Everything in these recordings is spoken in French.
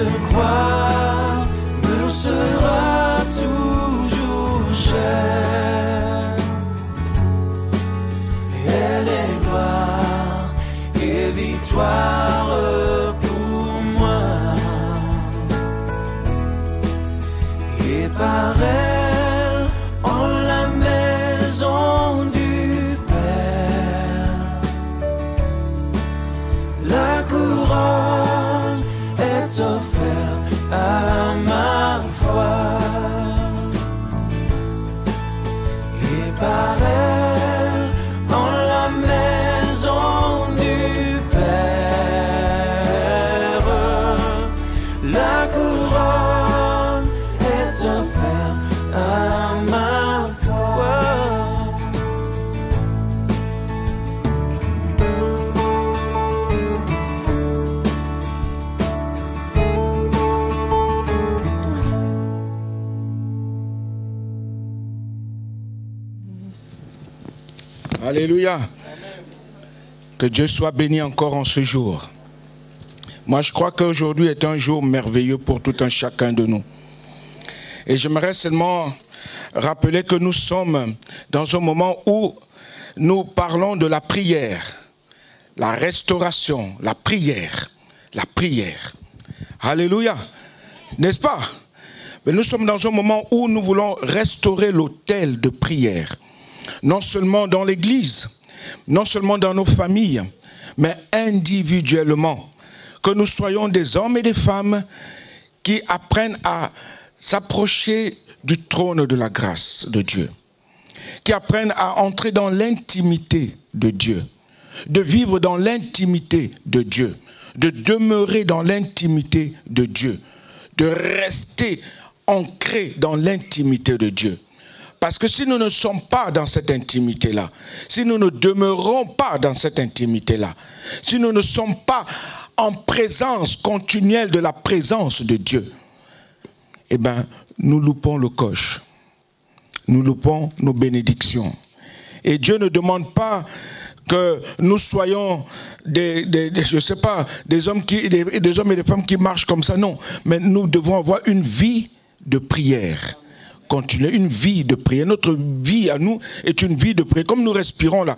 Cette croix me sera toujours chère. Et elle est gloire et victoire pour moi. Et par elle, en la maison du Père, la couronne est offerte à ma foi. Et par elle, en la maison du Père, la couronne est offerte à ma foi. Alléluia. Que Dieu soit béni encore en ce jour. Moi, je crois qu'aujourd'hui est un jour merveilleux pour tout un chacun de nous. Et j'aimerais seulement rappeler que nous sommes dans un moment où nous parlons de la prière, la restauration, la prière, la prière. Alléluia. N'est-ce pas? Mais nous sommes dans un moment où nous voulons restaurer l'autel de prière. Non seulement dans l'église, non seulement dans nos familles, mais individuellement. Que nous soyons des hommes et des femmes qui apprennent à s'approcher du trône de la grâce de Dieu. Qui apprennent à entrer dans l'intimité de Dieu. De vivre dans l'intimité de Dieu. De demeurer dans l'intimité de Dieu. De rester ancrés dans l'intimité de Dieu. Parce que si nous ne sommes pas dans cette intimité-là, si nous ne demeurons pas dans cette intimité-là, si nous ne sommes pas en présence continuelle de la présence de Dieu, eh bien, nous loupons le coche. Nous loupons nos bénédictions. Et Dieu ne demande pas que nous soyons je sais pas, des hommes et des femmes qui marchent comme ça, non. Mais nous devons avoir une vie de prière. Continuer une vie de prière. Notre vie à nous est une vie de prière. Comme nous respirons là,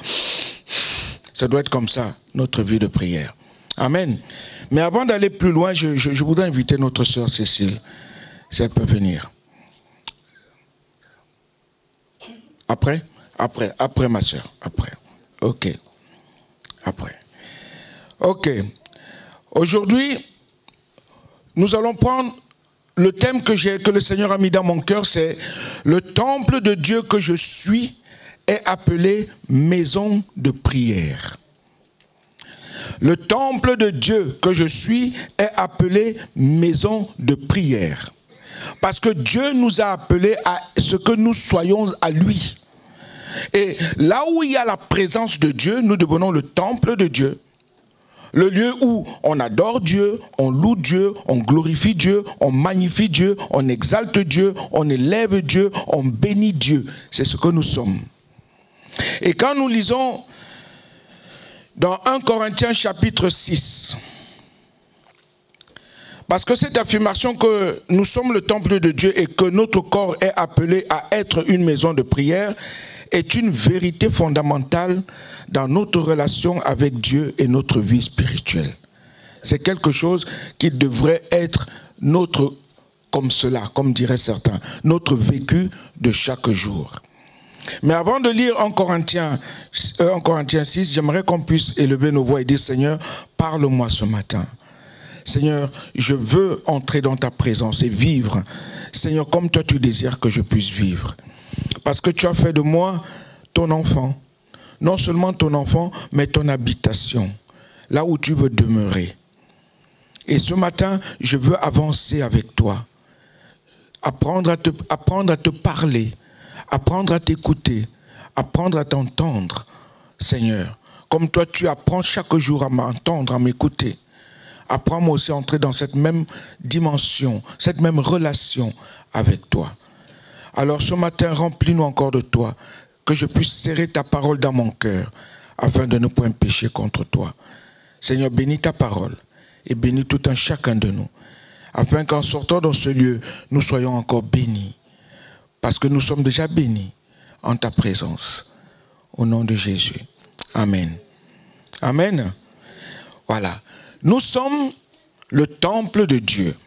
ça doit être comme ça, notre vie de prière. Amen. Mais avant d'aller plus loin, je voudrais inviter notre sœur Cécile, si elle peut venir. Après ma sœur, après. Ok. Après. Ok. Aujourd'hui, nous allons prendre le thème que le Seigneur a mis dans mon cœur, c'est le temple de Dieu que je suis est appelé maison de prière. Le temple de Dieu que je suis est appelé maison de prière. Parce que Dieu nous a appelés à ce que nous soyons à lui. Et là où il y a la présence de Dieu, nous devenons le temple de Dieu. Le lieu où on adore Dieu, on loue Dieu, on glorifie Dieu, on magnifie Dieu, on exalte Dieu, on élève Dieu, on bénit Dieu. C'est ce que nous sommes. Et quand nous lisons dans 1 Corinthiens chapitre 6, parce que cette affirmation que nous sommes le temple de Dieu et que notre corps est appelé à être une maison de prière est une vérité fondamentale dans notre relation avec Dieu et notre vie spirituelle. C'est quelque chose qui devrait être notre, comme cela, comme diraient certains, notre vécu de chaque jour. Mais avant de lire en Corinthiens 6, j'aimerais qu'on puisse élever nos voix et dire, Seigneur, parle-moi ce matin. Seigneur, je veux entrer dans ta présence et vivre, Seigneur, comme toi tu désires que je puisse vivre. Parce que tu as fait de moi ton enfant. Non seulement ton enfant, mais ton habitation. Là où tu veux demeurer. Et ce matin, je veux avancer avec toi. Apprendre à te parler. Apprendre à t'écouter. Apprendre à t'entendre, Seigneur. Comme toi, tu apprends chaque jour à m'entendre, à m'écouter. Apprends-moi aussi à entrer dans cette même dimension, cette même relation avec toi. Alors ce matin, remplis-nous encore de toi, que je puisse serrer ta parole dans mon cœur, afin de ne point pécher contre toi. Seigneur, bénis ta parole et bénis tout un chacun de nous, afin qu'en sortant dans ce lieu, nous soyons encore bénis, parce que nous sommes déjà bénis en ta présence. Au nom de Jésus. Amen. Amen. Voilà. Nous sommes le temple de Dieu.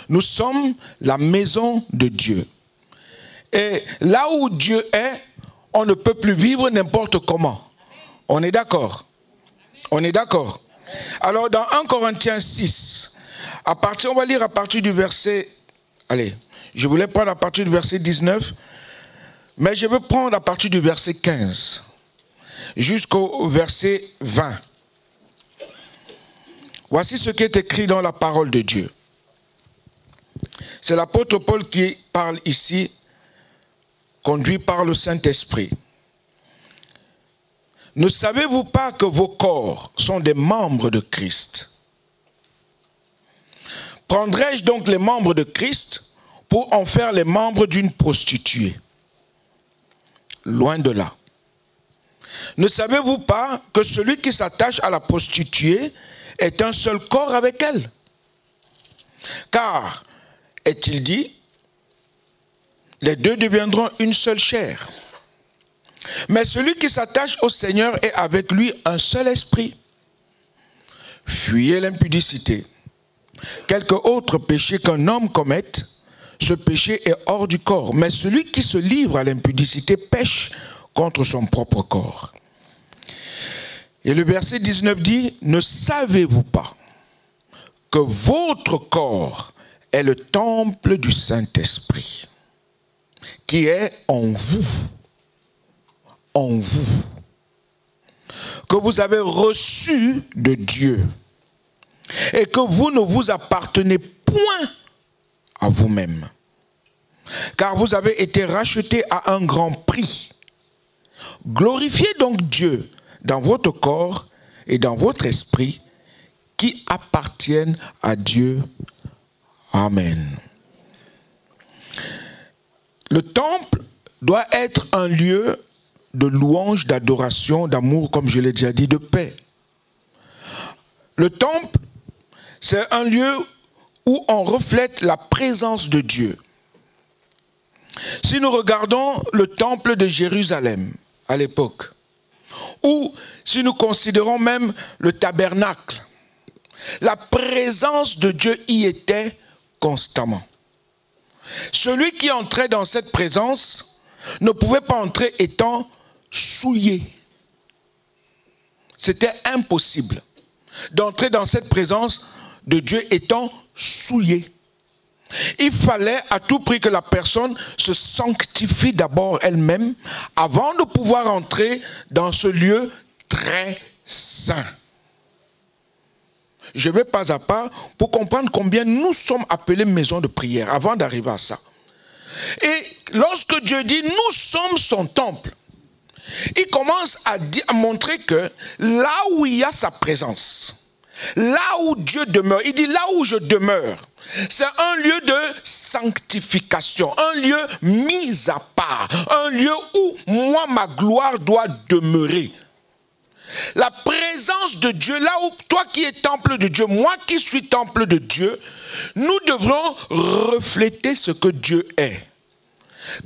Nous sommes la maison de Dieu. Et là où Dieu est, on ne peut plus vivre n'importe comment. On est d'accord? On est d'accord? Alors dans 1 Corinthiens 6, on va lire à partir du verset... Allez, je voulais prendre à partir du verset 19, mais je veux prendre à partir du verset 15 jusqu'au verset 20. Voici ce qui est écrit dans la parole de Dieu. C'est l'apôtre Paul qui parle ici, conduit par le Saint-Esprit. Ne savez-vous pas que vos corps sont des membres de Christ? Prendrai-je donc les membres de Christ pour en faire les membres d'une prostituée? Loin de là. Ne savez-vous pas que celui qui s'attache à la prostituée est un seul corps avec elle? Car, est-il dit, les deux deviendront une seule chair. Mais celui qui s'attache au Seigneur est avec lui un seul esprit. Fuyez l'impudicité. Quelque autre péché qu'un homme commette, ce péché est hors du corps. Mais celui qui se livre à l'impudicité pêche contre son propre corps. Et le verset 19 dit, ne savez-vous pas que votre corps est le temple du Saint-Esprit, qui est en vous, que vous avez reçu de Dieu, et que vous ne vous appartenez point à vous-même, car vous avez été rachetés à un grand prix. Glorifiez donc Dieu dans votre corps et dans votre esprit qui appartiennent à Dieu. Amen. Le temple doit être un lieu de louange, d'adoration, d'amour, comme je l'ai déjà dit, de paix. Le temple, c'est un lieu où on reflète la présence de Dieu. Si nous regardons le temple de Jérusalem à l'époque, ou si nous considérons même le tabernacle, la présence de Dieu y était constamment. Celui qui entrait dans cette présence ne pouvait pas entrer étant souillé. C'était impossible d'entrer dans cette présence de Dieu étant souillé. Il fallait à tout prix que la personne se sanctifie d'abord elle-même avant de pouvoir entrer dans ce lieu très saint. Je vais pas à pas pour comprendre combien nous sommes appelés maison de prière avant d'arriver à ça. Et lorsque Dieu dit nous sommes son temple, il commence à montrer que là où il y a sa présence, là où Dieu demeure, il dit là où je demeure, c'est un lieu de sanctification, un lieu mis à part, un lieu où moi, ma gloire doit demeurer. La présence de Dieu, là où toi qui es temple de Dieu, moi qui suis temple de Dieu, nous devrons refléter ce que Dieu est.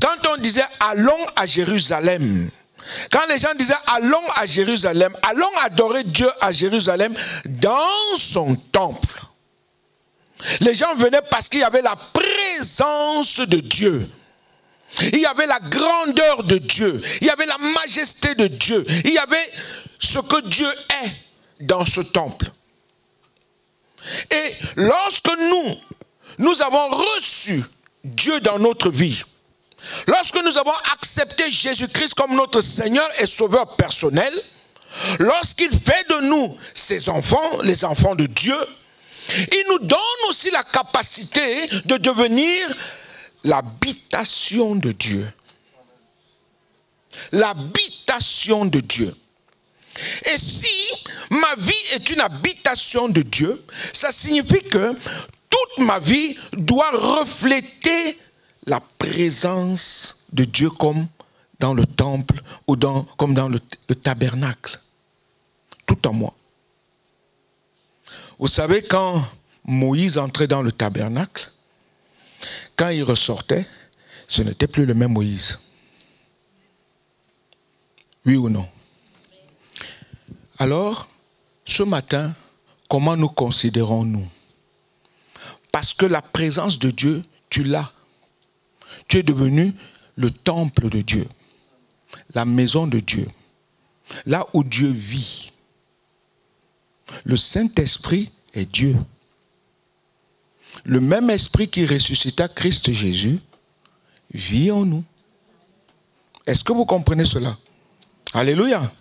Quand on disait allons à Jérusalem, quand les gens disaient allons à Jérusalem, allons adorer Dieu à Jérusalem dans son temple. Les gens venaient parce qu'il y avait la présence de Dieu. Il y avait la grandeur de Dieu. Il y avait la majesté de Dieu. Il y avait ce que Dieu est dans ce temple. Et lorsque nous avons reçu Dieu dans notre vie, lorsque nous avons accepté Jésus-Christ comme notre Seigneur et Sauveur personnel, lorsqu'il fait de nous ses enfants, les enfants de Dieu, il nous donne aussi la capacité de devenir l'habitation de Dieu. L'habitation de Dieu. Et si ma vie est une habitation de Dieu, ça signifie que toute ma vie doit refléter la présence de Dieu comme dans le temple ou comme dans le tabernacle. Tout en moi. Vous savez, quand Moïse entrait dans le tabernacle, quand il ressortait, ce n'était plus le même Moïse. Oui ou non? Alors, ce matin, comment nous considérons-nous? Parce que la présence de Dieu, tu l'as. Tu es devenu le temple de Dieu, la maison de Dieu, là où Dieu vit. Le Saint-Esprit est Dieu. Le même esprit qui ressuscita Christ Jésus vit en nous. Est-ce que vous comprenez cela? Alléluia.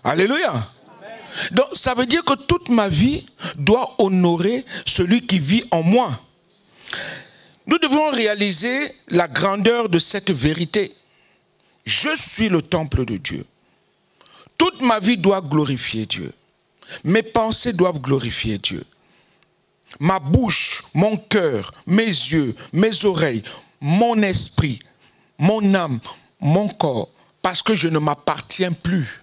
Alléluia. Donc ça veut dire que toute ma vie doit honorer celui qui vit en moi. Nous devons réaliser la grandeur de cette vérité. Je suis le temple de Dieu. Toute ma vie doit glorifier Dieu. Mes pensées doivent glorifier Dieu. Ma bouche, mon cœur, mes yeux, mes oreilles, mon esprit, mon âme, mon corps, parce que je ne m'appartiens plus.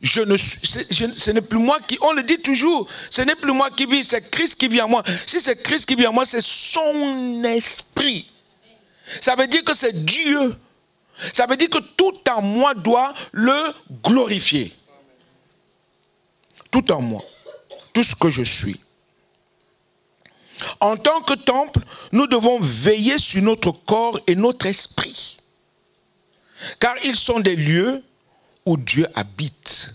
Ce n'est plus moi qui, on le dit toujours, ce n'est plus moi qui vis, c'est Christ qui vit en moi. Si c'est Christ qui vit en moi, c'est son esprit. Ça veut dire que c'est Dieu. Ça veut dire que tout en moi doit le glorifier. Tout en moi, tout ce que je suis. En tant que temple, nous devons veiller sur notre corps et notre esprit. Car ils sont des lieux où Dieu habite.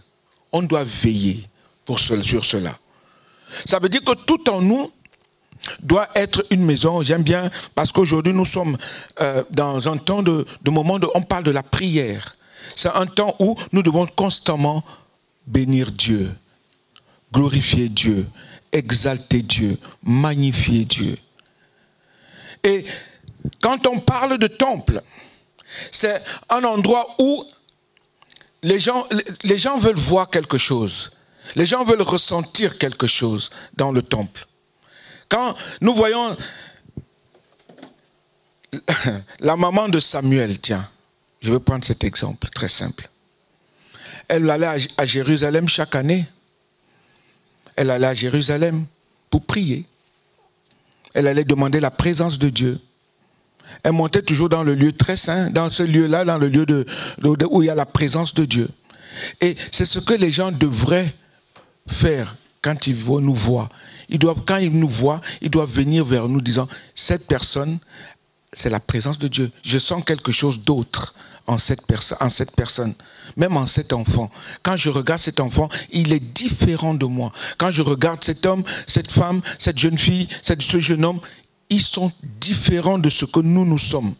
On doit veiller sur cela. Ça veut dire que tout en nous doit être une maison. J'aime bien parce qu'aujourd'hui nous sommes dans un temps de moment on parle de la prière. C'est un temps où nous devons constamment bénir Dieu, glorifier Dieu, exalter Dieu, magnifier Dieu. Et quand on parle de temple, c'est un endroit où les gens veulent voir quelque chose. Les gens veulent ressentir quelque chose dans le temple. Quand nous voyons la maman de Samuel, tiens, je vais prendre cet exemple très simple. Elle allait à Jérusalem chaque année. Elle allait à Jérusalem pour prier. Elle allait demander la présence de Dieu. Elle montait toujours dans le lieu très saint, dans ce lieu-là, dans le lieu où il y a la présence de Dieu. Et c'est ce que les gens devraient faire quand ils vont nous voir. Quand ils nous voient, ils doivent venir vers nous disant, cette personne, c'est la présence de Dieu. Je sens quelque chose d'autre en cette personne, même en cet enfant. Quand je regarde cet enfant, il est différent de moi. Quand je regarde cet homme, cette femme, cette jeune fille, ce jeune homme, ils sont différents de ce que nous sommes.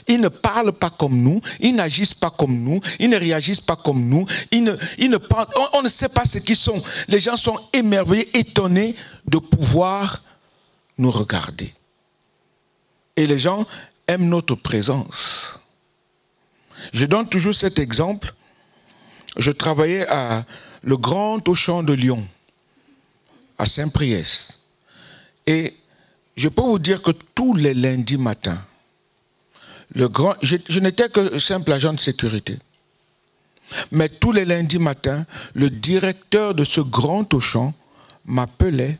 Ils ne parlent pas comme nous, ils n'agissent pas comme nous, ils ne réagissent pas comme nous, on ne sait pas ce qu'ils sont. Les gens sont émerveillés, étonnés de pouvoir nous regarder. Et les gens aiment notre présence. Je donne toujours cet exemple. Je travaillais à le Grand Auchan de Lyon, à Saint-Priest. Et je peux vous dire que tous les lundis matins, je n'étais que simple agent de sécurité. Mais tous les lundis matins, le directeur de ce Grand Auchan m'appelait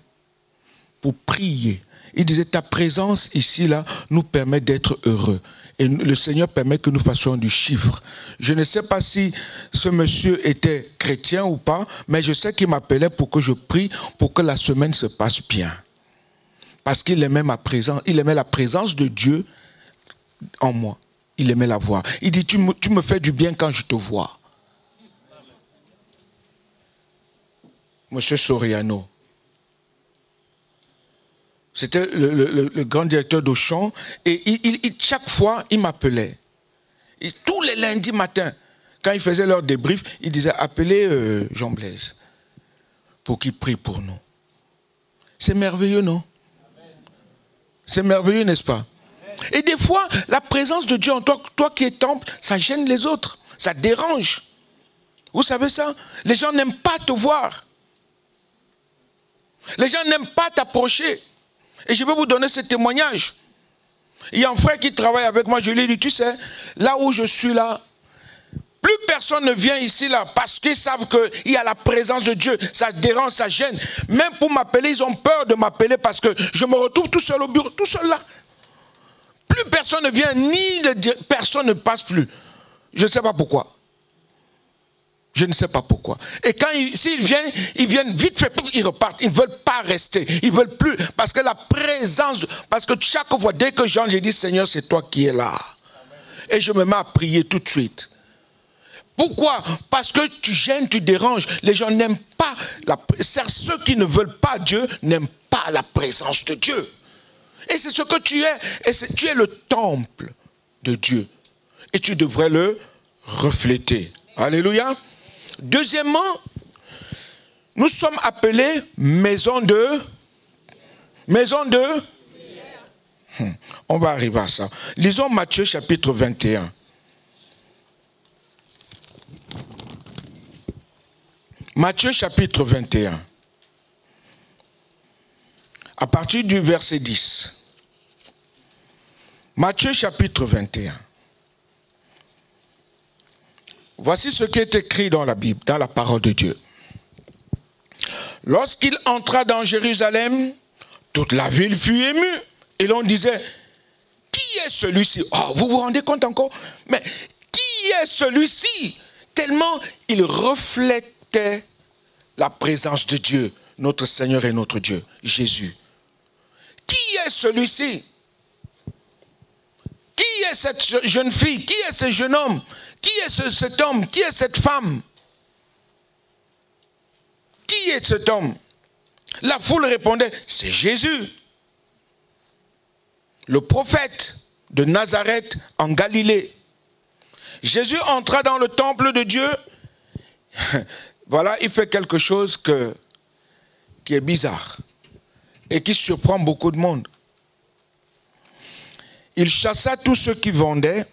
pour prier. Il disait, ta présence ici, là, nous permet d'être heureux. Et le Seigneur permet que nous fassions du chiffre. Je ne sais pas si ce monsieur était chrétien ou pas, mais je sais qu'il m'appelait pour que je prie, pour que la semaine se passe bien. Parce qu'il aimait ma présence, il aimait la présence de Dieu en moi. Il aimait la voir. Il dit, tu me fais du bien quand je te vois. Monsieur Soriano. C'était le grand directeur d'Auchan. Et chaque fois, il m'appelait. Et tous les lundis matins, quand il faisait leur débrief, il disait, appelez Jean Blaise pour qu'il prie pour nous. C'est merveilleux, non? C'est merveilleux, n'est-ce pas? Et des fois, la présence de Dieu en toi, toi qui es temple, ça gêne les autres. Ça dérange. Vous savez ça? Les gens n'aiment pas te voir. Les gens n'aiment pas t'approcher. Et je vais vous donner ce témoignage. Il y a un frère qui travaille avec moi, je lui ai dit, tu sais, là où je suis là, plus personne ne vient ici là parce qu'ils savent qu'il y a la présence de Dieu. Ça dérange, ça gêne. Même pour m'appeler, ils ont peur de m'appeler parce que je me retrouve tout seul au bureau, tout seul là. Plus personne ne vient, personne ne passe plus. Je ne sais pas pourquoi. Je ne sais pas pourquoi. Et quand s'ils viennent vite fait, ils repartent. Ils ne veulent pas rester. Ils ne veulent plus. Parce que la présence, parce que chaque fois, dès que j'entre, j'ai dit, Seigneur, c'est toi qui es là. Et je me mets à prier tout de suite. Pourquoi? Parce que tu gênes, tu déranges. Les gens n'aiment pas, ceux qui ne veulent pas Dieu n'aiment pas la présence de Dieu. Et c'est ce que tu es. Et tu es le temple de Dieu. Et tu devrais le refléter. Alléluia. Deuxièmement, nous sommes appelés maison de... On va arriver à ça. Lisons Matthieu chapitre 21. Matthieu chapitre 21. À partir du verset 10. Matthieu chapitre 21. Voici ce qui est écrit dans la Bible, dans la parole de Dieu. Lorsqu'il entra dans Jérusalem, toute la ville fut émue. Et l'on disait, qui est celui-ci? Oh, vous vous rendez compte encore? Mais qui est celui-ci? Tellement il reflétait la présence de Dieu, notre Seigneur et notre Dieu, Jésus. Qui est celui-ci? Qui est cette jeune fille? Qui est ce jeune homme? Qui est cet homme? Qui est cette femme? Qui est cet homme? La foule répondait, c'est Jésus, le prophète de Nazareth en Galilée. Jésus entra dans le temple de Dieu. Voilà, il fait quelque chose qui est bizarre et qui surprend beaucoup de monde. Il chassa tous ceux qui vendaient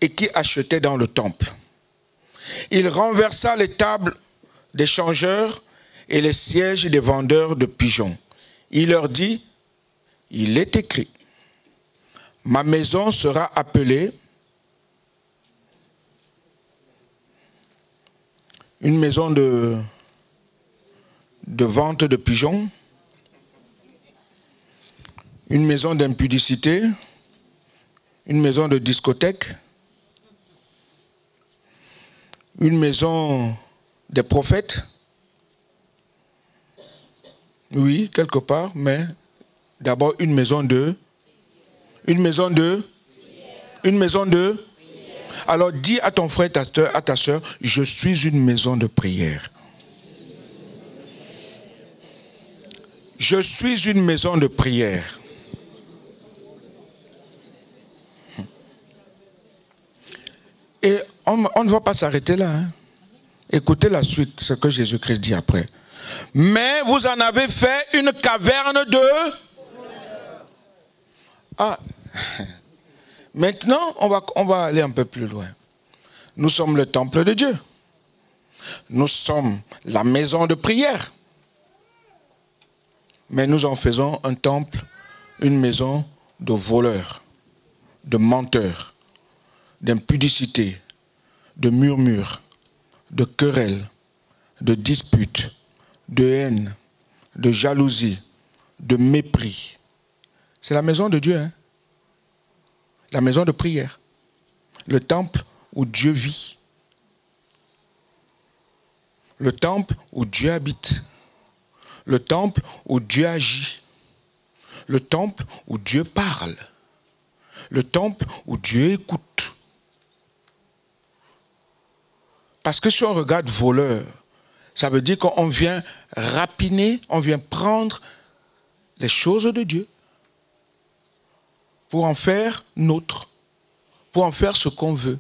et qui achetaient dans le temple. Il renversa les tables des changeurs et les sièges des vendeurs de pigeons. Il leur dit, il est écrit, ma maison sera appelée une maison de vente de pigeons, une maison d'impudicité, une maison de discothèque, une maison des prophètes. Oui, quelque part, mais d'abord une maison de... Alors dis à ton frère, à ta soeur, je suis une maison de prière. Je suis une maison de prière. Et on ne va pas s'arrêter là. Hein. Écoutez la suite, ce que Jésus-Christ dit après. Mais vous en avez fait une caverne de... Ah, maintenant, on va aller un peu plus loin. Nous sommes le temple de Dieu. Nous sommes la maison de prière. Mais nous en faisons un temple, une maison de voleurs, de menteurs, d'impudicité, de murmures, de querelles, de disputes, de haine, de jalousie, de mépris. C'est la maison de Dieu, hein? La maison de prière. Le temple où Dieu vit. Le temple où Dieu habite. Le temple où Dieu agit. Le temple où Dieu parle. Le temple où Dieu écoute. Parce que si on regarde voleur, ça veut dire qu'on vient rapiner, on vient prendre les choses de Dieu pour en faire nôtre, pour en faire ce qu'on veut.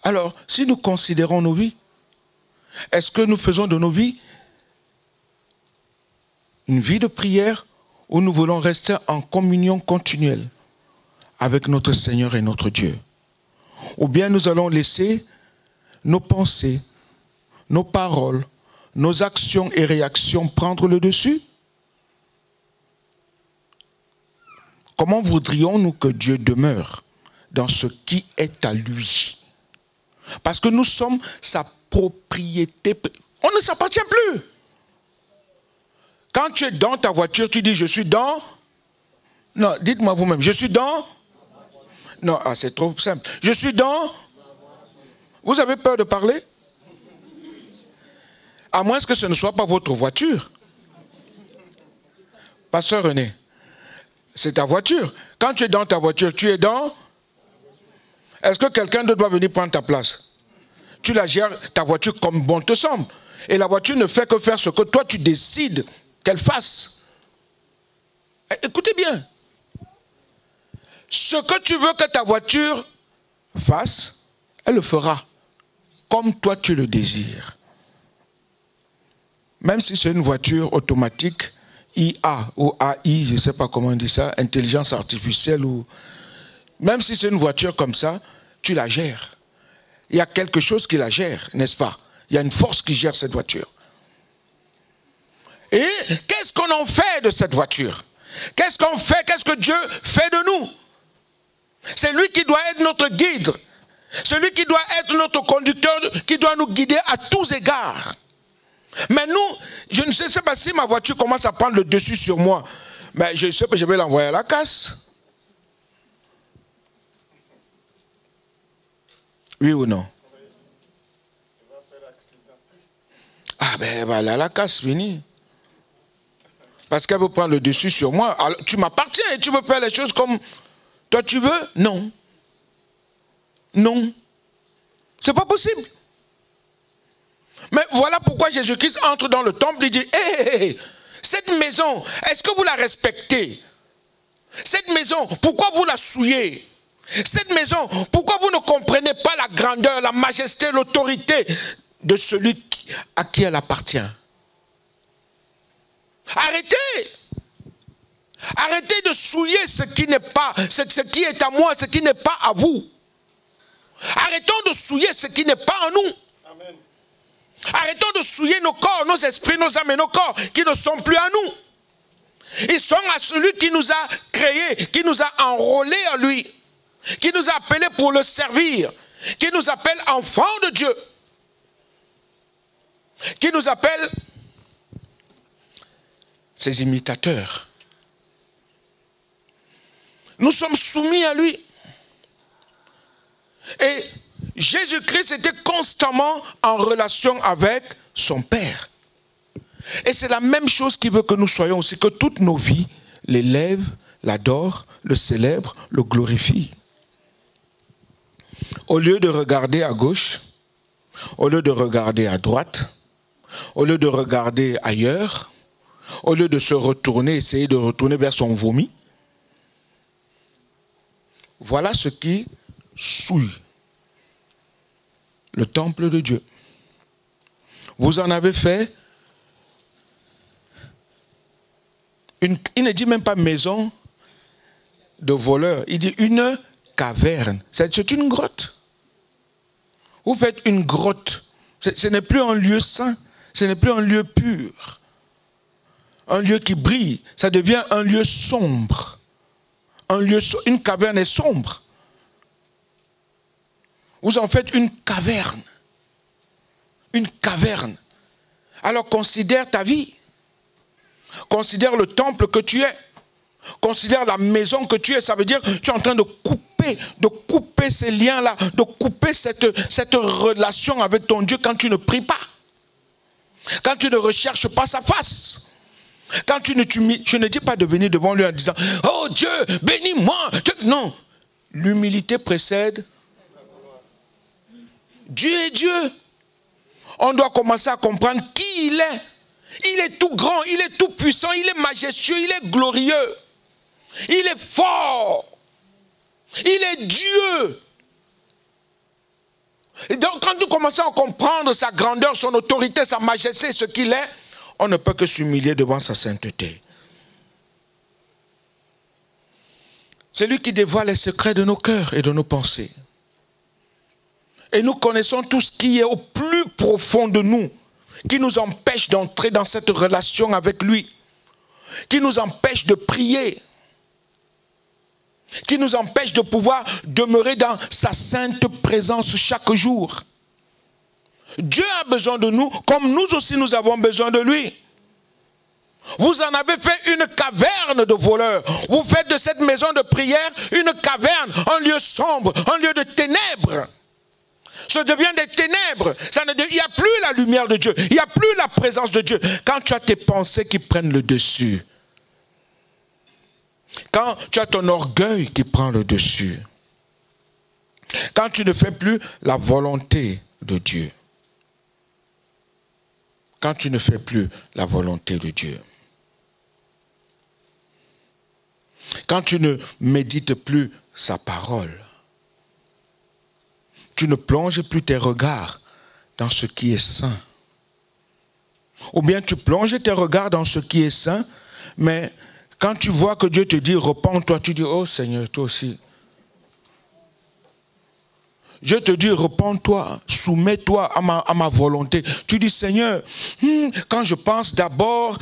Alors, si nous considérons nos vies, est-ce que nous faisons de nos vies une vie de prière où nous voulons rester en communion continuelle avec notre Seigneur et notre Dieu? Ou bien nous allons laisser nos pensées, nos paroles, nos actions et réactions prendre le dessus? Comment voudrions-nous que Dieu demeure dans ce qui est à lui. Parce que nous sommes sa propriété. On ne s'appartient plus. Quand tu es dans ta voiture, tu dis je suis dans... Non, dites-moi vous-même, je suis dans... Non, ah, c'est trop simple. Je suis dans... Vous avez peur de parler? À moins que ce ne soit pas votre voiture. Pasteur René, c'est ta voiture. Quand tu es dans ta voiture, tu es dans... Est-ce que quelqu'un d'autre doit venir prendre ta place? Tu la gères, ta voiture, comme bon te semble. Et la voiture ne fait que faire ce que toi tu décides qu'elle fasse. Écoutez bien. Ce que tu veux que ta voiture fasse, elle le fera. Comme toi tu le désires. Même si c'est une voiture automatique, IA ou AI, je ne sais pas comment on dit ça, intelligence artificielle, ou même si c'est une voiture comme ça, tu la gères. Il y a quelque chose qui la gère, n'est-ce pas? Il y a une force qui gère cette voiture. Et qu'est-ce qu'on en fait de cette voiture? Qu'est-ce qu'on fait? Qu'est-ce que Dieu fait de nous? C'est lui qui doit être notre guide. Celui qui doit être notre conducteur, qui doit nous guider à tous égards. Mais nous, je ne sais pas si ma voiture commence à prendre le dessus sur moi. Mais je sais que je vais l'envoyer à la casse. Oui ou non? Ah ben, elle va aller à la casse, fini. Parce qu'elle veut prendre le dessus sur moi. Alors, tu m'appartiens et tu veux faire les choses comme toi tu veux? Non. Non. C'est pas possible. Mais voilà pourquoi Jésus-Christ entre dans le temple et dit, hé, cette maison, est-ce que vous la respectez? Cette maison, pourquoi vous la souillez? Cette maison, pourquoi vous ne comprenez pas la grandeur, la majesté, l'autorité de celui à qui elle appartient? Arrêtez! Arrêtez de souiller ce qui n'est pas, ce qui est à moi, ce qui n'est pas à vous. Arrêtons de souiller ce qui n'est pas en nous. Amen. Arrêtons de souiller nos corps, nos esprits, nos âmes et nos corps qui ne sont plus à nous. Ils sont à celui qui nous a créés, qui nous a enrôlés en lui, qui nous a appelés pour le servir, qui nous appelle enfants de Dieu, qui nous appelle ses imitateurs. Nous sommes soumis à lui. Et Jésus-Christ était constamment en relation avec son Père. Et c'est la même chose qu'il veut que nous soyons aussi, que toutes nos vies l'élèvent, l'adorent, le célèbrent, le glorifient. Au lieu de regarder à gauche, au lieu de regarder à droite, au lieu de regarder ailleurs, au lieu de se retourner, essayer de retourner vers son vomi, voilà ce qui souille le temple de Dieu. Vous en avez fait il ne dit même pas maison de voleurs, il dit une caverne. C'est une grotte. Vous faites une grotte. Ce n'est plus un lieu saint, ce n'est plus un lieu pur. Un lieu qui brille, ça devient un lieu sombre. Une caverne est sombre. Vous en faites une caverne. Une caverne. Alors considère ta vie. Considère le temple que tu es. Considère la maison que tu es. Ça veut dire que tu es en train de couper ces liens-là, de couper cette relation avec ton Dieu quand tu ne pries pas. Quand tu ne recherches pas sa face. Quand tu ne t'humilies. Je ne dis pas de venir devant lui en disant « Oh Dieu, bénis-moi ». Non. L'humilité précède. Dieu est Dieu. On doit commencer à comprendre qui il est. Il est tout grand, il est tout puissant, il est majestueux, il est glorieux. Il est fort. Il est Dieu. Et donc quand nous commençons à comprendre sa grandeur, son autorité, sa majesté, ce qu'il est, on ne peut que s'humilier devant sa sainteté. C'est lui qui dévoile les secrets de nos cœurs et de nos pensées. Et nous connaissons tout ce qui est au plus profond de nous, qui nous empêche d'entrer dans cette relation avec lui, qui nous empêche de prier, qui nous empêche de pouvoir demeurer dans sa sainte présence chaque jour. Dieu a besoin de nous, comme nous aussi nous avons besoin de lui. Vous en avez fait une caverne de voleurs. Vous faites de cette maison de prière une caverne, un lieu sombre, un lieu de ténèbres. Ça devient des ténèbres. Il n'y a plus la lumière de Dieu. Il n'y a plus la présence de Dieu. Quand tu as tes pensées qui prennent le dessus. Quand tu as ton orgueil qui prend le dessus. Quand tu ne fais plus la volonté de Dieu. Quand tu ne fais plus la volonté de Dieu. Quand tu ne médites plus sa parole. Tu ne plonges plus tes regards dans ce qui est saint. Ou bien tu plonges tes regards dans ce qui est saint, mais quand tu vois que Dieu te dit, repens-toi, tu dis, oh Seigneur, toi aussi. Je te dis, repens-toi, soumets-toi à ma volonté. Tu dis, Seigneur, quand je pense d'abord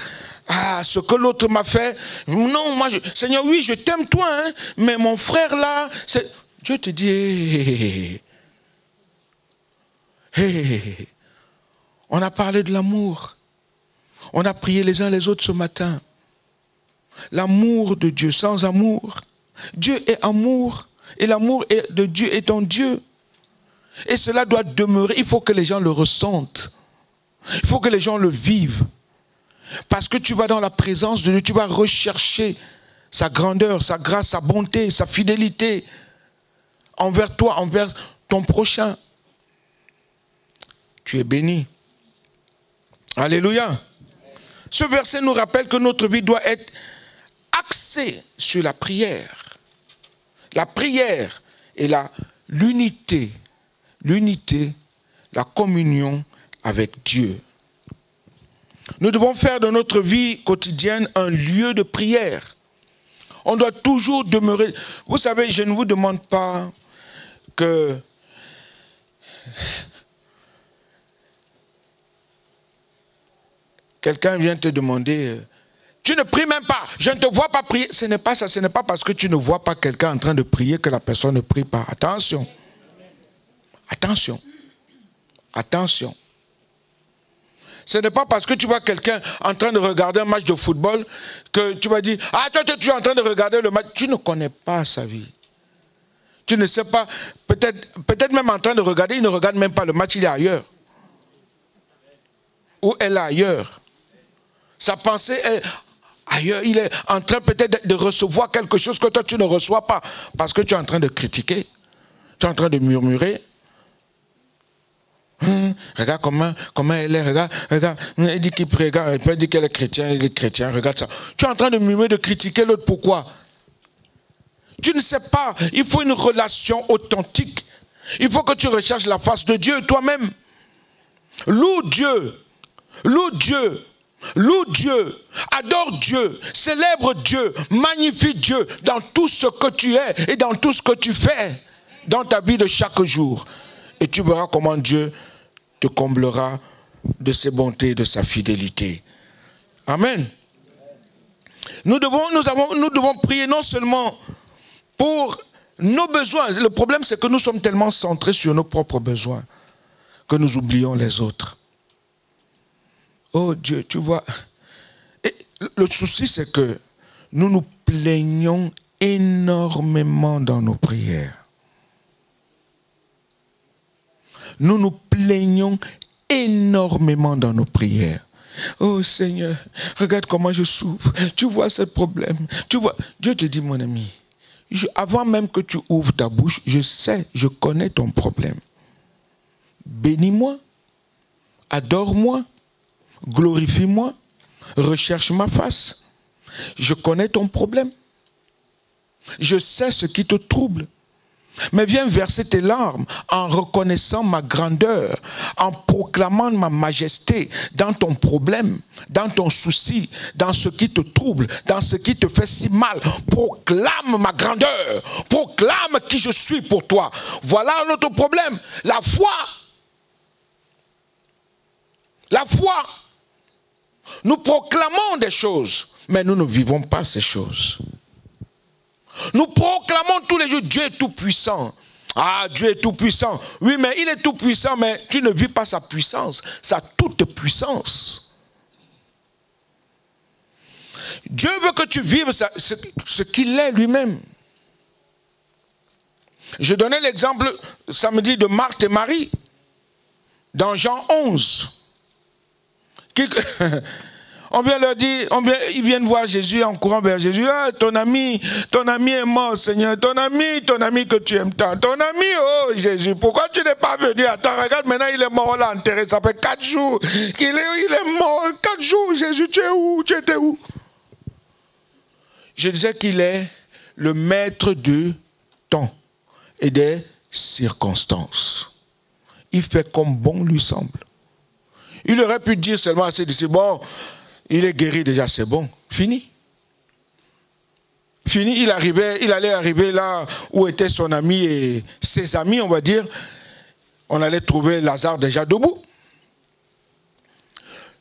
à ce que l'autre m'a fait, non, moi, Seigneur, oui, je t'aime toi, hein, mais mon frère là, Dieu te dit, on a parlé de l'amour. On a prié les uns les autres ce matin. L'amour de Dieu, sans amour. Dieu est amour. Et l'amour de Dieu est en Dieu. Et cela doit demeurer. Il faut que les gens le ressentent. Il faut que les gens le vivent. Parce que tu vas dans la présence de Dieu, tu vas rechercher sa grandeur, sa grâce, sa bonté, sa fidélité envers toi, envers ton prochain. Tu es béni. Alléluia. Ce verset nous rappelle que notre vie doit être axée sur la prière. La prière et l'unité, la communion avec Dieu. Nous devons faire de notre vie quotidienne un lieu de prière. On doit toujours demeurer. Vous savez, je ne vous demande pas que quelqu'un vient te demander, tu ne pries même pas, je ne te vois pas prier. Ce n'est pas ça, ce n'est pas parce que tu ne vois pas quelqu'un en train de prier que la personne ne prie pas. Attention. Attention. Attention. Ce n'est pas parce que tu vois quelqu'un en train de regarder un match de football que tu vas dire, ah toi tu es en train de regarder le match. Tu ne connais pas sa vie. Tu ne sais pas, peut-être même en train de regarder, il ne regarde même pas le match, il est ailleurs. Ou elle est ailleurs. Sa pensée est ailleurs. Il est en train peut-être de recevoir quelque chose que toi tu ne reçois pas. Parce que tu es en train de critiquer. Tu es en train de murmurer. Regarde comment elle est. Regarde. Elle dit qu'il prie. Regarde, elle dit qu'elle est chrétienne. Il est chrétien. Regarde ça. Tu es en train de murmurer, de critiquer l'autre. Pourquoi? Tu ne sais pas. Il faut une relation authentique. Il faut que tu recherches la face de Dieu toi-même. Loue Dieu. Loue Dieu, loue Dieu, adore Dieu, célèbre Dieu, magnifie Dieu dans tout ce que tu es et dans tout ce que tu fais dans ta vie de chaque jour. Et tu verras comment Dieu te comblera de ses bontés et de sa fidélité. Amen. Nous devons prier non seulement pour nos besoins. Le problème, c'est que nous sommes tellement centrés sur nos propres besoins que nous oublions les autres. Oh Dieu, tu vois. Et le souci, c'est que nous nous plaignons énormément dans nos prières. Nous nous plaignons énormément dans nos prières. Oh Seigneur, regarde comment je souffre. Tu vois ce problème. Tu vois. Dieu te dit, mon ami, avant même que tu ouvres ta bouche, je sais, je connais ton problème. Bénis-moi, adore-moi, glorifie-moi, recherche ma face. Je connais ton problème. Je sais ce qui te trouble. Mais viens verser tes larmes en reconnaissant ma grandeur, en proclamant ma majesté dans ton problème, dans ton souci, dans ce qui te trouble, dans ce qui te fait si mal. Proclame ma grandeur, proclame qui je suis pour toi. Voilà notre problème, la foi. La foi. Nous proclamons des choses, mais nous ne vivons pas ces choses. Nous proclamons tous les jours, Dieu est tout puissant. Ah, Dieu est tout puissant. Oui, mais il est tout puissant, mais tu ne vis pas sa puissance, sa toute puissance. Dieu veut que tu vives ce qu'il est lui-même. Je donnais l'exemple samedi de Marthe et Marie, dans Jean 11. On vient leur dire, ils viennent voir Jésus en courant vers Jésus. Ah, ton ami est mort, Seigneur. Ton ami que tu aimes tant. Ton ami, oh Jésus, pourquoi tu n'es pas venu? Attends, regarde, maintenant il est mort, on l'a enterré. Ça fait 4 jours qu'il est mort. 4 jours, Jésus, tu es où? Tu étais où? Je disais qu'il est le maître du temps et des circonstances. Il fait comme bon lui semble. Il aurait pu dire seulement à ses disciples, bon, il est guéri déjà, c'est bon, fini. Fini, il allait arriver là où était son ami et ses amis, on va dire. On allait trouver Lazare déjà debout.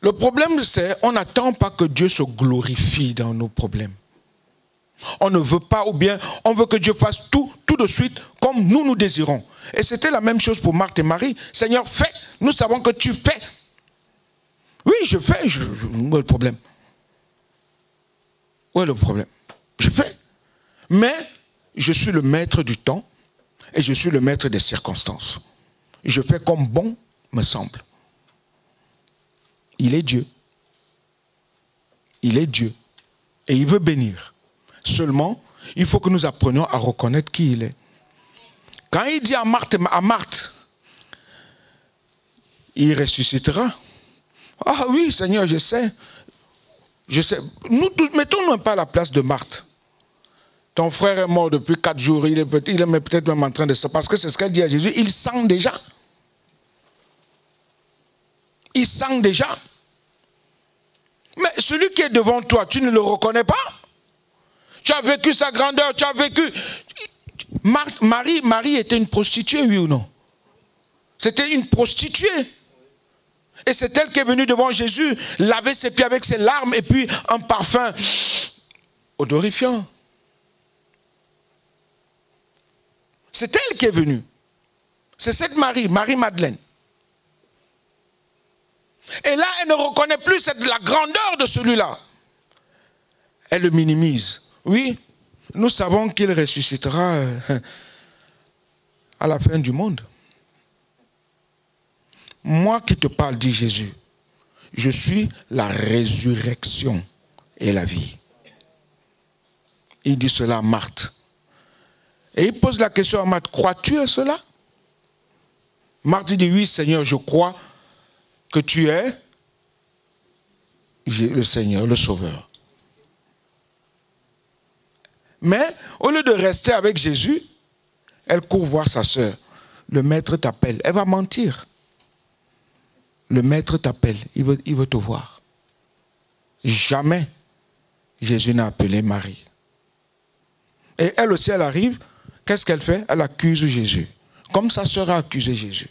Le problème, c'est on n'attend pas que Dieu se glorifie dans nos problèmes. On ne veut pas, ou bien on veut que Dieu fasse tout de suite comme nous désirons. Et c'était la même chose pour Marthe et Marie. Seigneur, fais, nous savons que tu fais. Oui, je fais, où est le problème? Où est le problème? Je fais. Mais je suis le maître du temps et je suis le maître des circonstances. Je fais comme bon me semble. Il est Dieu. Il est Dieu. Et il veut bénir. Seulement, il faut que nous apprenions à reconnaître qui il est. Quand il dit à Marthe, il ressuscitera. Ah oui, Seigneur, je sais. Je sais. Mettons-nous pas à la place de Marthe. Ton frère est mort depuis 4 jours. Il est peut-être même en train de ça. Parce que c'est ce qu'elle dit à Jésus. Il sent déjà. Il sent déjà. Mais celui qui est devant toi, tu ne le reconnais pas. Tu as vécu sa grandeur, tu as vécu... Marie était une prostituée, oui ou non? C'était une prostituée. Et c'est elle qui est venue devant Jésus, laver ses pieds avec ses larmes et puis un parfum odorifiant. C'est elle qui est venue. C'est cette Marie-Madeleine. Et là, elle ne reconnaît plus la grandeur de celui-là. Elle le minimise. Oui, nous savons qu'il ressuscitera à la fin du monde. Moi qui te parle, dit Jésus, je suis la résurrection et la vie. Il dit cela à Marthe. Et il pose la question à Marthe, crois-tu à cela? Marthe dit, oui Seigneur, je crois que tu es le Seigneur, le Sauveur. Mais au lieu de rester avec Jésus, elle court voir sa sœur. Le maître t'appelle. Elle va mentir. Le maître t'appelle. Il veut te voir. Jamais Jésus n'a appelé Marie. Et elle aussi, elle arrive. Qu'est-ce qu'elle fait? Elle accuse Jésus. Comme sa sœur a accusé Jésus.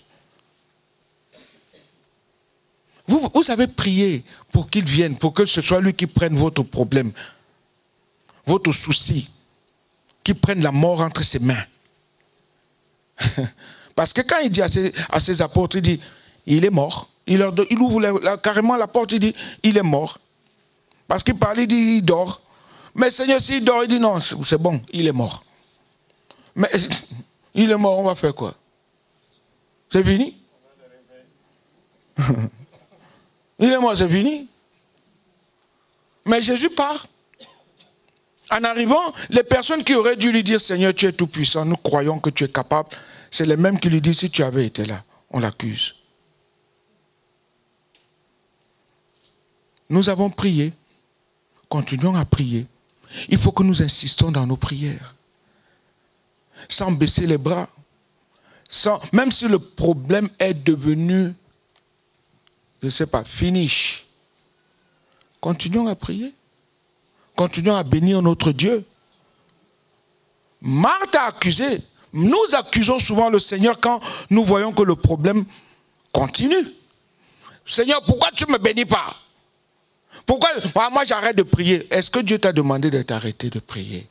Vous avez prié pour qu'il vienne, pour que ce soit lui qui prenne votre problème, votre souci, qui prenne la mort entre ses mains. Parce que quand il dit à ses apôtres, il dit, il est mort. Il ouvre carrément la porte, il dit, il est mort. Parce qu'il parle, il dit, il dort. Mais Seigneur, s'il dort, il dit, non, c'est bon, il est mort. Mais il est mort, on va faire quoi? C'est fini? Il est mort, c'est fini. Mais Jésus part. En arrivant, les personnes qui auraient dû lui dire, Seigneur, tu es tout puissant, nous croyons que tu es capable, c'est les mêmes qui lui disent, si tu avais été là, on l'accuse. Nous avons prié. Continuons à prier. Il faut que nous insistons dans nos prières. Sans baisser les bras. Même si le problème est devenu, je ne sais pas, finish. Continuons à prier. Continuons à bénir notre Dieu. Marthe a accusé. Nous accusons souvent le Seigneur quand nous voyons que le problème continue. Seigneur, pourquoi tu ne me bénis pas? Pourquoi moi j'arrête de prier? Est-ce que Dieu t'a demandé de t'arrêter de prier?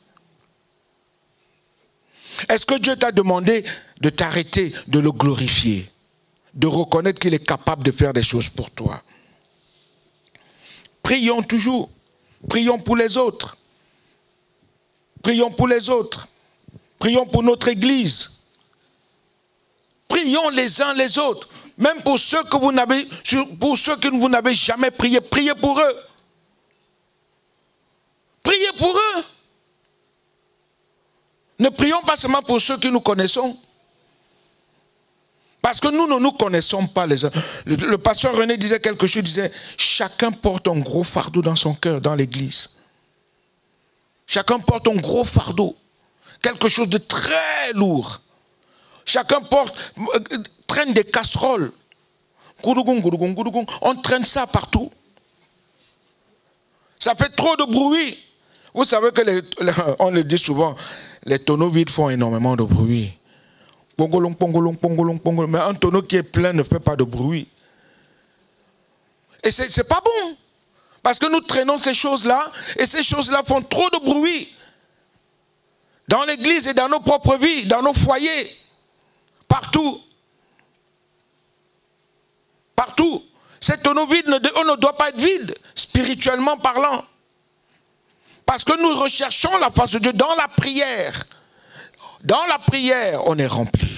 Est-ce que Dieu t'a demandé de t'arrêter, de le glorifier, de reconnaître qu'il est capable de faire des choses pour toi? Prions toujours. Prions pour les autres. Prions pour les autres. Prions pour notre Église. Prions les uns les autres. Même pour ceux que vous n'avez jamais prié, priez pour eux. Priez pour eux. Ne prions pas seulement pour ceux que nous connaissons. Parce que nous ne nous connaissons pas les uns. Le pasteur René disait quelque chose, il disait, chacun porte un gros fardeau dans son cœur, dans l'église. Chacun porte un gros fardeau. Quelque chose de très lourd. Chacun traîne des casseroles. On traîne ça partout. Ça fait trop de bruit. Vous savez que, on le dit souvent, les tonneaux vides font énormément de bruit. Pongolong, pongolong, pongolong, pongolong. Mais un tonneau qui est plein ne fait pas de bruit. Et c'est pas bon. Parce que nous traînons ces choses-là, et ces choses-là font trop de bruit. Dans l'église et dans nos propres vies, dans nos foyers. Partout. Partout. Ces tonneaux vides ne doivent pas être vides, spirituellement parlant. Parce que nous recherchons la face de Dieu dans la prière. Dans la prière, on est rempli.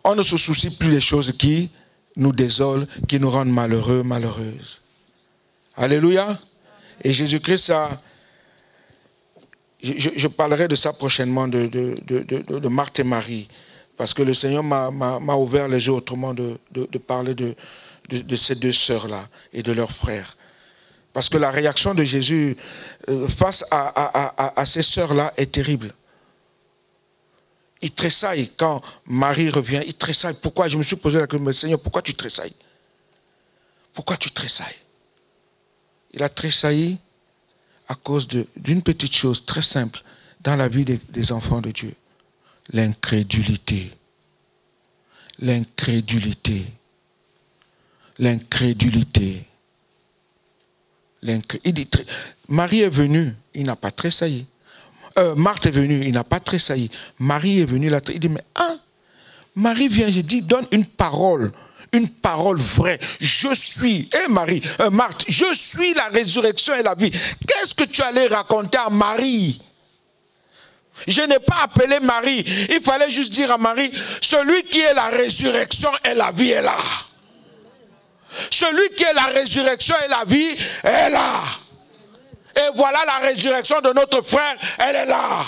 On ne se soucie plus des choses qui nous désolent, qui nous rendent malheureux, malheureuses. Alléluia. Et Jésus-Christ a... Je parlerai de ça prochainement, de Marthe et Marie. Parce que le Seigneur m'a ouvert les yeux autrement de parler de ces deux sœurs-là et de leurs frères. Parce que la réaction de Jésus face à ces sœurs-là est terrible. Il tressaille quand Marie revient, il tressaille. Pourquoi? Je me suis posé la question, Seigneur, pourquoi tu tressailles? Pourquoi tu tressailles? Il a tressailli à cause d'une petite chose très simple dans la vie des enfants de Dieu. L'incrédulité. L'incrédulité. L'incrédulité. Il dit, Marie est venue, il n'a pas tressailli. Marthe est venue, il n'a pas tressailli. Marie est venue, il dit, mais Marie vient, je dis, donne une parole vraie. Je suis, Marthe, je suis la résurrection et la vie. Qu'est-ce que tu allais raconter à Marie? Je n'ai pas appelé Marie, il fallait juste dire à Marie, celui qui est la résurrection et la vie est là. Celui qui est la résurrection et la vie est là. Et voilà la résurrection de notre frère, elle est là.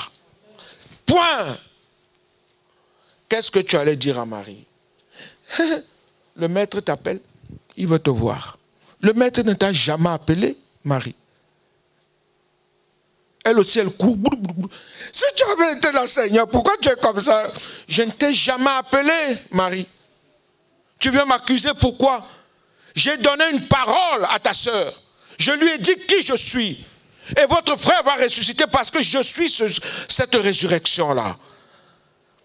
Point. Qu'est-ce que tu allais dire à Marie? Le maître t'appelle, il veut te voir. Le maître ne t'a jamais appelé, Marie. Elle aussi, elle court. Si tu avais été là, Seigneur, pourquoi tu es comme ça? Je ne t'ai jamais appelé, Marie. Tu viens m'accuser, pourquoi? J'ai donné une parole à ta sœur. Je lui ai dit qui je suis. Et votre frère va ressusciter parce que je suis cette résurrection-là.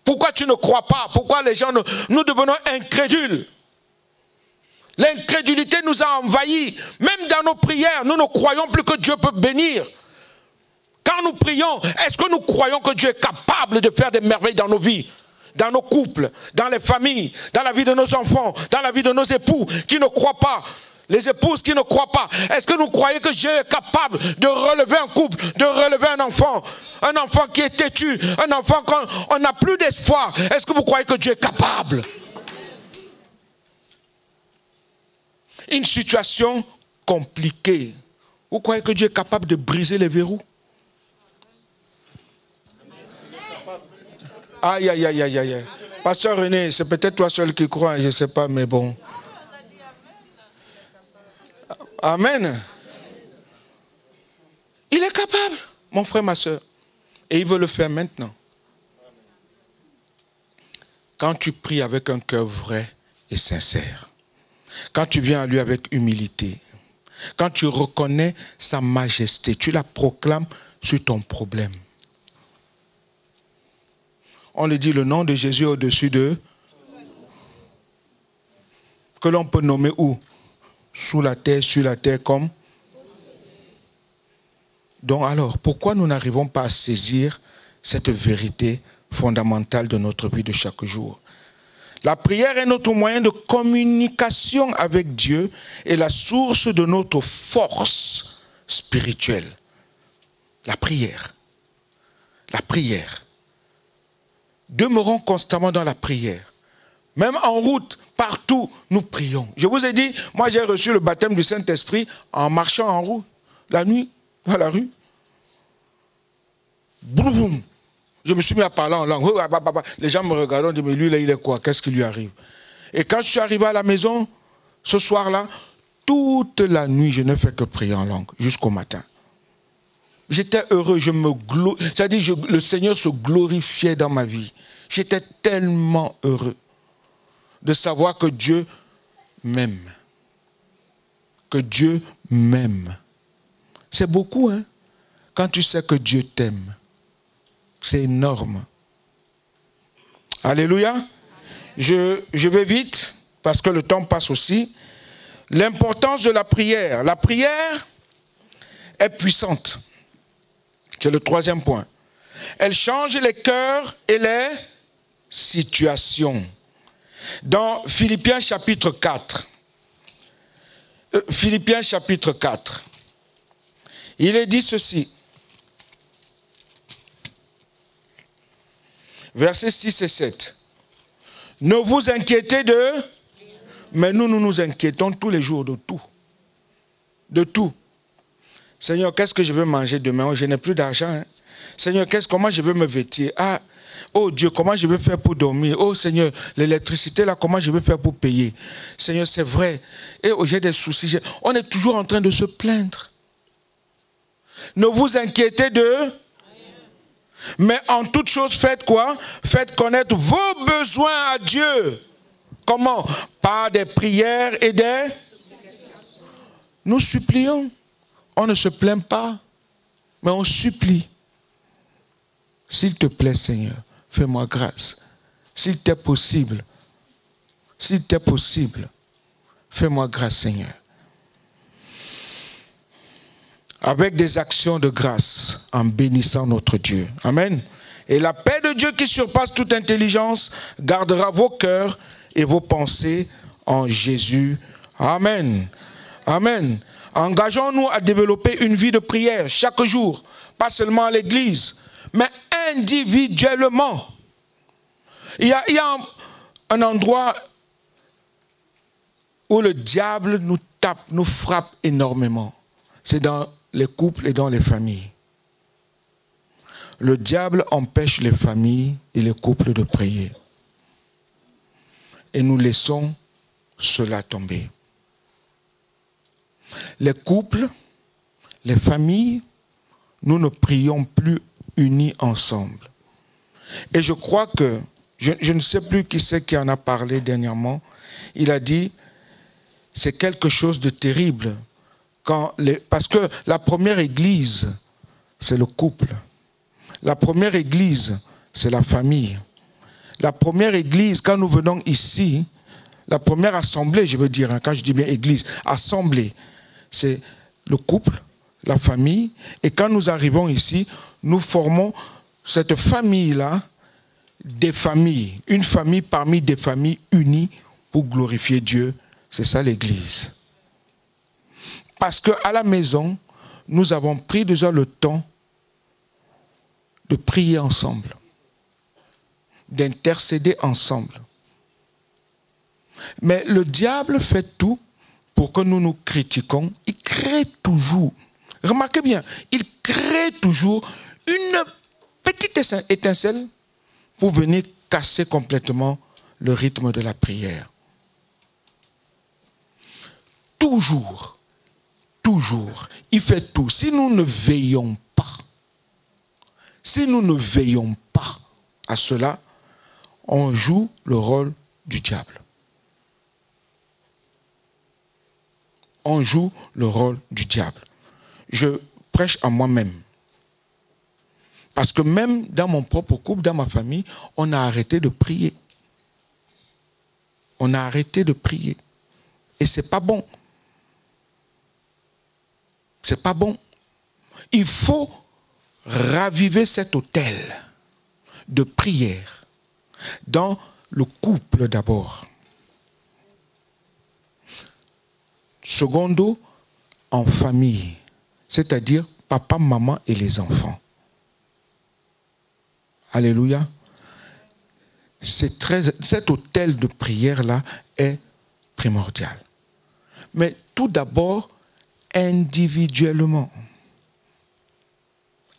Pourquoi tu ne crois pas? Pourquoi les gens, nous devenons incrédules? L'incrédulité nous a envahis. Même dans nos prières, nous ne croyons plus que Dieu peut bénir. Quand nous prions, est-ce que nous croyons que Dieu est capable de faire des merveilles dans nos vies? Dans nos couples, dans les familles, dans la vie de nos enfants, dans la vie de nos époux qui ne croient pas. Les épouses qui ne croient pas. Est-ce que nous croyons que Dieu est capable de relever un couple, de relever un enfant qui est têtu, un enfant qu'on n'a plus d'espoir? Est-ce que vous croyez que Dieu est capable? Une situation compliquée. Vous croyez que Dieu est capable de briser les verrous? Aïe, aïe, aïe, aïe, aïe. Pasteur René, c'est peut-être toi seul qui crois, je ne sais pas, mais bon. Amen. Il est capable, mon frère, ma soeur. Et il veut le faire maintenant. Quand tu pries avec un cœur vrai et sincère, quand tu viens à lui avec humilité, quand tu reconnais sa majesté, tu la proclames sur ton problème. On le dit, le nom de Jésus est au-dessus de... Que l'on peut nommer où? Sous la terre, sur la terre, comme... Donc alors, pourquoi nous n'arrivons pas à saisir cette vérité fondamentale de notre vie de chaque jour. La prière est notre moyen de communication avec Dieu et la source de notre force spirituelle. La prière. La prière. Demeurons constamment dans la prière. Même en route, partout, nous prions. Je vous ai dit, moi j'ai reçu le baptême du Saint-Esprit en marchant en route, la nuit, dans la rue. Boum. Je me suis mis à parler en langue. Les gens me regardent, disent, mais lui, là, il est quoi? Qu'est-ce qui lui arrive? Et quand je suis arrivé à la maison, ce soir-là, toute la nuit, je ne fais que prier en langue, jusqu'au matin. J'étais heureux, c'est-à-dire le Seigneur se glorifiait dans ma vie. J'étais tellement heureux de savoir que Dieu m'aime. Que Dieu m'aime. C'est beaucoup, hein, quand tu sais que Dieu t'aime. C'est énorme. Alléluia. Je vais vite, parce que le temps passe aussi. L'importance de la prière. La prière est puissante. C'est le troisième point. Elle change les cœurs et les situations. Dans Philippiens chapitre 4, Philippiens chapitre 4, il est dit ceci. Versets 6 et 7. Ne vous inquiétez de... Mais nous nous inquiétons tous les jours de tout. De tout. Seigneur, qu'est-ce que je vais manger demain? Oh, je n'ai plus d'argent. Hein? Seigneur, comment je vais me vêtir? Ah, oh Dieu, comment je vais faire pour dormir? Oh Seigneur, l'électricité là, comment je vais faire pour payer? Seigneur, c'est vrai. Et oh, j'ai des soucis. On est toujours en train de se plaindre. Ne vous inquiétez de... Mais en toute chose, faites quoi? Faites connaître vos besoins à Dieu. Comment? Par des prières et des... Nous supplions. On ne se plaint pas, mais on supplie. S'il te plaît, Seigneur, fais-moi grâce. S'il t'est possible, fais-moi grâce, Seigneur. Avec des actions de grâce, en bénissant notre Dieu. Amen. Et la paix de Dieu qui surpasse toute intelligence gardera vos cœurs et vos pensées en Jésus. Amen. Amen. Engageons-nous à développer une vie de prière chaque jour, pas seulement à l'église, mais individuellement. Il y a un endroit où le diable nous tape, nous frappe énormément. C'est dans les couples et dans les familles. Le diable empêche les familles et les couples de prier. Et nous laissons cela tomber. Les couples, les familles, nous ne prions plus unis ensemble. Et je crois que, je ne sais plus qui c'est qui en a parlé dernièrement, il a dit, c'est quelque chose de terrible. Parce que la première église, c'est le couple. La première église, c'est la famille. La première église, quand nous venons ici, la première assemblée, je veux dire, quand je dis bien église, assemblée, c'est le couple, la famille. Et quand nous arrivons ici, nous formons cette famille-là, des familles. Une famille parmi des familles unies pour glorifier Dieu. C'est ça l'église. Parce qu'à la maison, nous avons pris déjà le temps de prier ensemble, d'intercéder ensemble. Mais le diable fait tout pour que nous nous critiquions. Il crée toujours, remarquez bien, il crée toujours une petite étincelle pour venir casser complètement le rythme de la prière. Toujours, toujours, il fait tout. Si nous ne veillons pas, à cela, on joue le rôle du diable. On joue le rôle du diable. Je prêche à moi-même. Parce que même dans mon propre couple, dans ma famille, on a arrêté de prier. On a arrêté de prier. Et c'est pas bon. C'est pas bon. Il faut raviver cet autel. de prière dans le couple d'abord. Secondo, en famille, c'est-à-dire papa, maman et les enfants. Alléluia. Cet autel de prière-là est primordial. Mais tout d'abord, individuellement.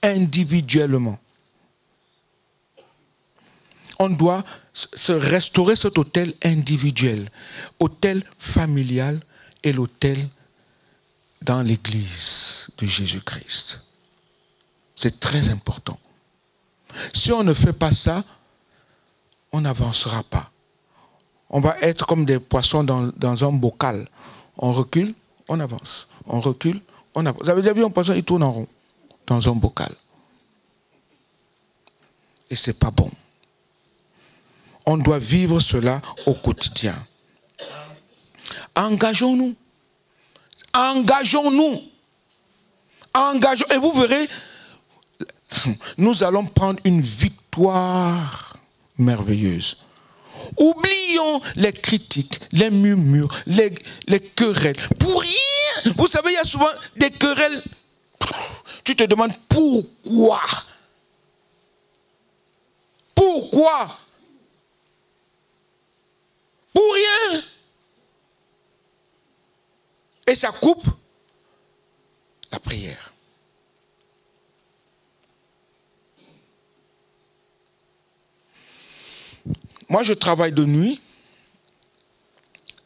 Individuellement. On doit se restaurer cet autel individuel, autel familial et l'autel dans l'église de Jésus-Christ. C'est très important. Si on ne fait pas ça, on n'avancera pas. On va être comme des poissons dans un bocal. On recule, on avance. On recule, on avance. Vous avez déjà vu un poisson, il tourne en rond dans un bocal. Et ce n'est pas bon. On doit vivre cela au quotidien. Engageons-nous. Engageons-nous. Engageons. Et vous verrez, nous allons prendre une victoire merveilleuse. Oublions les critiques, les murmures, les querelles. Pour rien. Vous savez, il y a souvent des querelles. Tu te demandes pourquoi. Pourquoi? Pour rien. Et ça coupe la prière. Moi, je travaille de nuit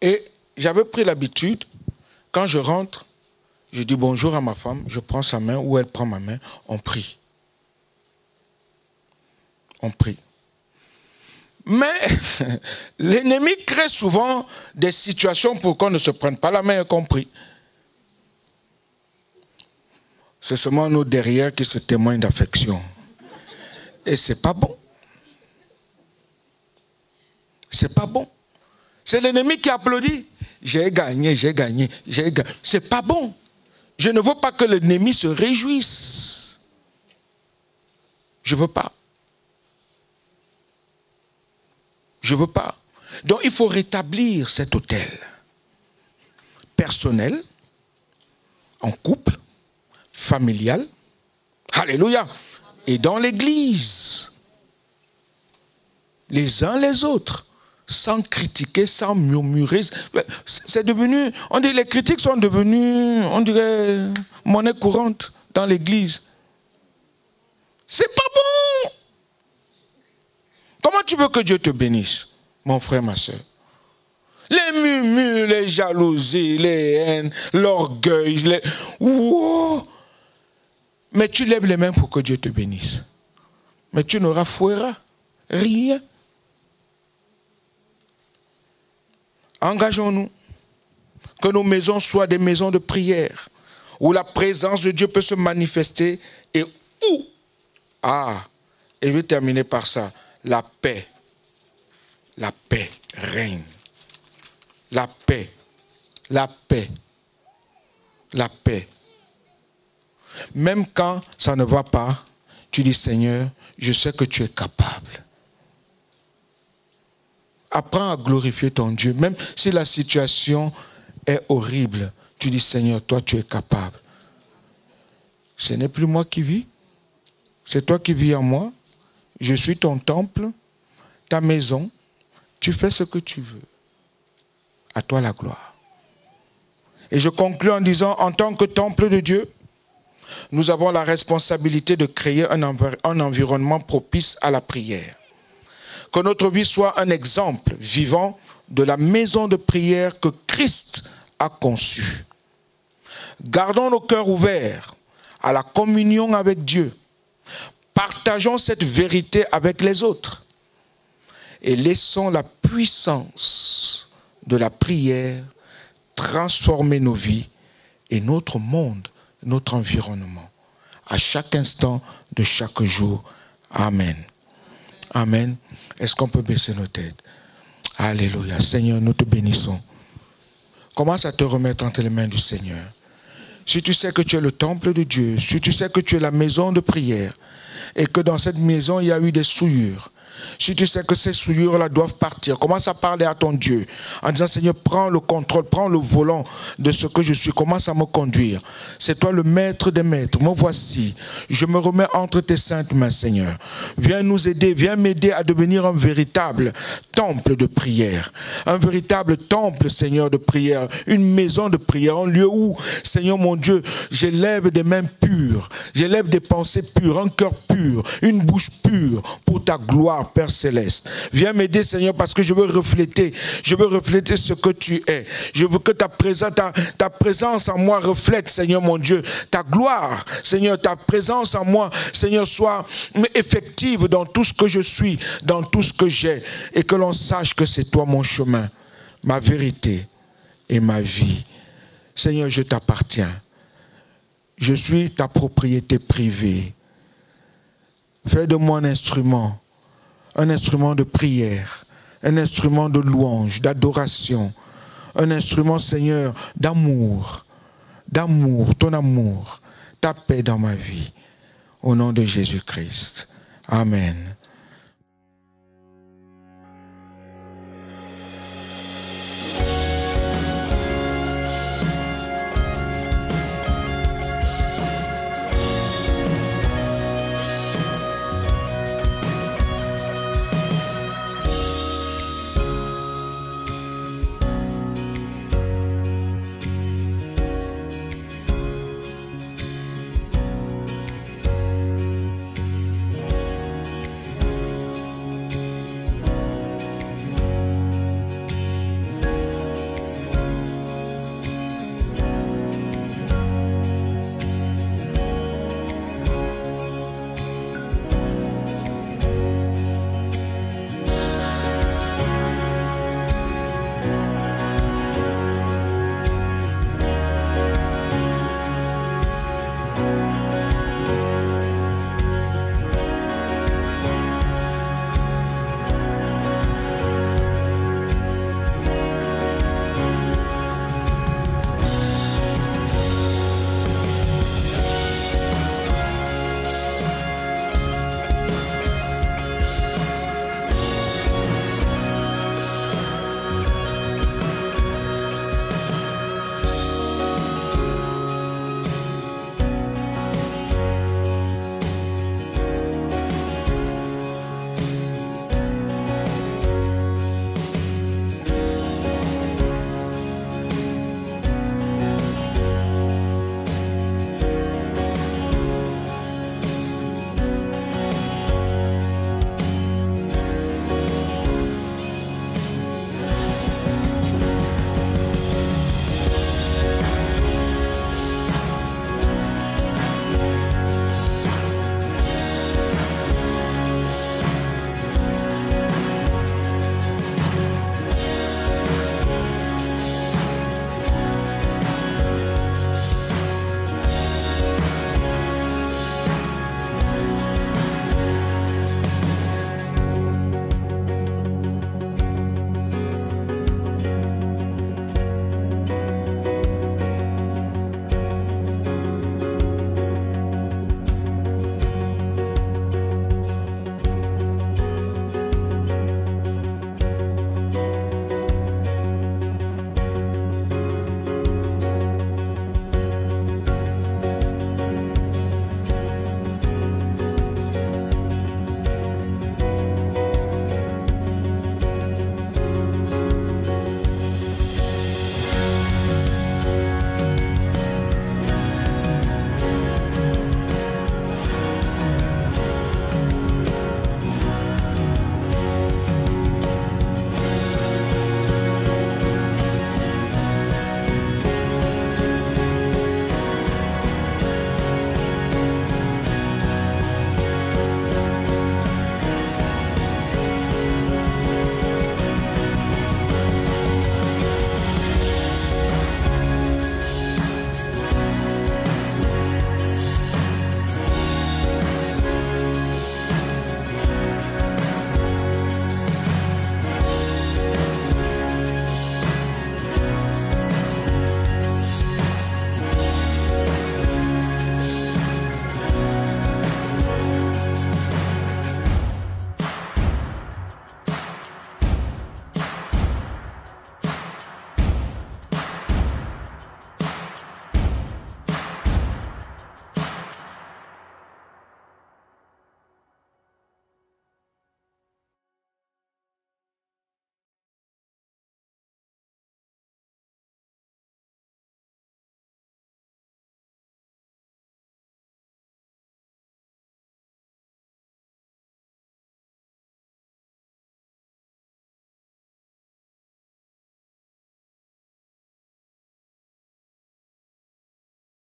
et j'avais pris l'habitude, quand je rentre, je dis bonjour à ma femme, je prends sa main ou elle prend ma main, on prie. On prie. Mais l'ennemi crée souvent des situations pour qu'on ne se prenne pas la main et qu'on prie. C'est seulement nous derrière qui se témoignent d'affection. Et c'est pas bon. C'est pas bon. C'est l'ennemi qui applaudit. J'ai gagné, j'ai gagné, j'ai gagné. C'est pas bon. Je ne veux pas que l'ennemi se réjouisse. Je ne veux pas. Je ne veux pas. Donc il faut rétablir cet autel. Personnel, en couple, familial, alléluia, et dans l'église. Les uns les autres, sans critiquer, sans murmurer. C'est devenu, on dit, les critiques sont devenues, on dirait, monnaie courante dans l'église. C'est pas bon. Comment tu veux que Dieu te bénisse, mon frère, ma soeur? Les murmures, les jalousies, les haines, l'orgueil, les... Wow. Mais tu lèves les mains pour que Dieu te bénisse. Mais tu n'auras fouera rien. Engageons-nous. Que nos maisons soient des maisons de prière, où la présence de Dieu peut se manifester et où, et je vais terminer par ça, la paix règne. La paix, la paix, la paix. Même quand ça ne va pas, tu dis Seigneur, je sais que tu es capable. Apprends à glorifier ton Dieu. Même si la situation est horrible, tu dis Seigneur, toi tu es capable. Ce n'est plus moi qui vis, c'est toi qui vis en moi. Je suis ton temple, ta maison. Tu fais ce que tu veux. À toi la gloire. Et je conclus en disant, en tant que temple de Dieu, nous avons la responsabilité de créer un environnement propice à la prière. Que notre vie soit un exemple vivant de la maison de prière que Christ a conçue. Gardons nos cœurs ouverts à la communion avec Dieu. Partageons cette vérité avec les autres. Et laissons la puissance de la prière transformer nos vies et notre monde, notre environnement, à chaque instant de chaque jour. Amen. Amen. Est-ce qu'on peut baisser nos têtes? Alléluia. Seigneur, nous te bénissons. Commence à te remettre entre les mains du Seigneur. Si tu sais que tu es le temple de Dieu, si tu sais que tu es la maison de prière, et que dans cette maison, il y a eu des souillures. Si tu sais que ces souillures-là doivent partir, commence à parler à ton Dieu en disant, Seigneur, prends le contrôle, prends le volant de ce que je suis, commence à me conduire. C'est toi le maître des maîtres, me voici. Je me remets entre tes saintes mains, Seigneur. Viens nous aider, viens m'aider à devenir un véritable temple de prière. Un véritable temple, Seigneur, de prière. Une maison de prière, un lieu où, Seigneur mon Dieu, j'élève des mains pures, j'élève des pensées pures, un cœur pur, une bouche pure pour ta gloire, Père Céleste. Viens m'aider, Seigneur, parce que je veux refléter ce que tu es. Je veux que ta présence en moi reflète, Seigneur mon Dieu, ta gloire, Seigneur, ta présence en moi, Seigneur, soit effective dans tout ce que je suis, dans tout ce que j'ai, et que l'on sache que c'est toi mon chemin, ma vérité et ma vie. Seigneur, je t'appartiens. Je suis ta propriété privée. Fais de moi un instrument de prière, un instrument de louange, d'adoration, un instrument, Seigneur, d'amour, ton amour, ta paix dans ma vie. Au nom de Jésus-Christ. Amen.